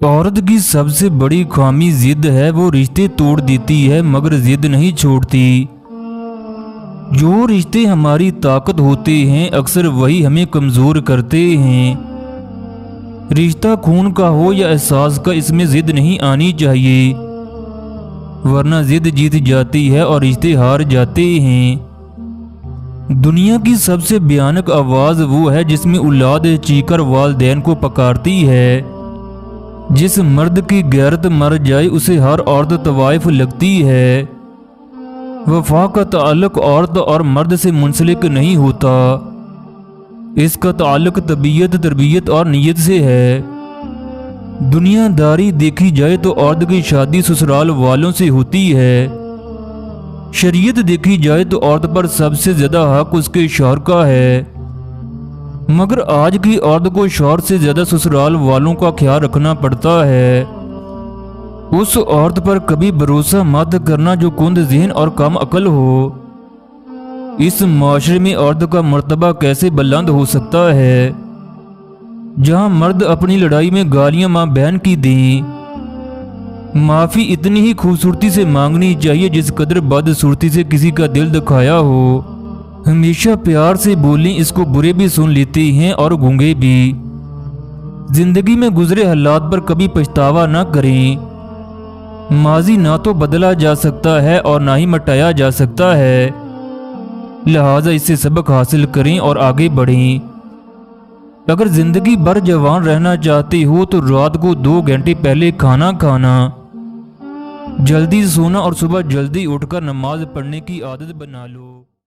औरत की सबसे बड़ी खामी जिद है। वो रिश्ते तोड़ देती है मगर जिद नहीं छोड़ती। जो रिश्ते हमारी ताकत होते हैं अक्सर वही हमें कमज़ोर करते हैं। रिश्ता खून का हो या एहसास का, इसमें जिद नहीं आनी चाहिए, वरना जिद जीत जाती है और रिश्ते हार जाते हैं। दुनिया की सबसे भयानक आवाज़ वो है जिसमें औलाद चीखकर वालिदैन को पुकारती है। जिस मर्द की गैरत मर जाए उसे हर औरत तवाइफ लगती है। वफा का ताल्लुक औरत और मर्द से मुंसलिक नहीं होता, इसका ताल्लुक तबीयत, तरबियत और नीयत से है। दुनियादारी देखी जाए तो औरत की शादी ससुराल वालों से होती है। शरीयत देखी जाए तो औरत पर सबसे ज्यादा हक उसके शौहर का है, मगर आज की औरत को शौहर से ज्यादा ससुराल वालों का ख्याल रखना पड़ता है। उस औरत पर कभी भरोसा मत करना जो कुंद ज़हन और कम अकल हो। इस माशरे में औरत का मर्तबा कैसे बुलंद हो सकता है जहां मर्द अपनी लड़ाई में गालियां मां बहन की दें। माफ़ी इतनी ही खूबसूरती से मांगनी चाहिए जिस कदर बदसूरती से किसी का दिल दुखाया हो। हमेशा प्यार से बोलें, इसको बुरे भी सुन लेते हैं और गूंगे भी। जिंदगी में गुजरे हालात पर कभी पछतावा ना करें। माजी ना तो बदला जा सकता है और ना ही मिटाया जा सकता है, लिहाजा इससे सबक हासिल करें और आगे बढ़ें। अगर जिंदगी भर जवान रहना चाहते हो तो रात को 2 घंटे पहले खाना खाना, जल्दी सोना और सुबह जल्दी उठकर नमाज पढ़ने की आदत बना लो।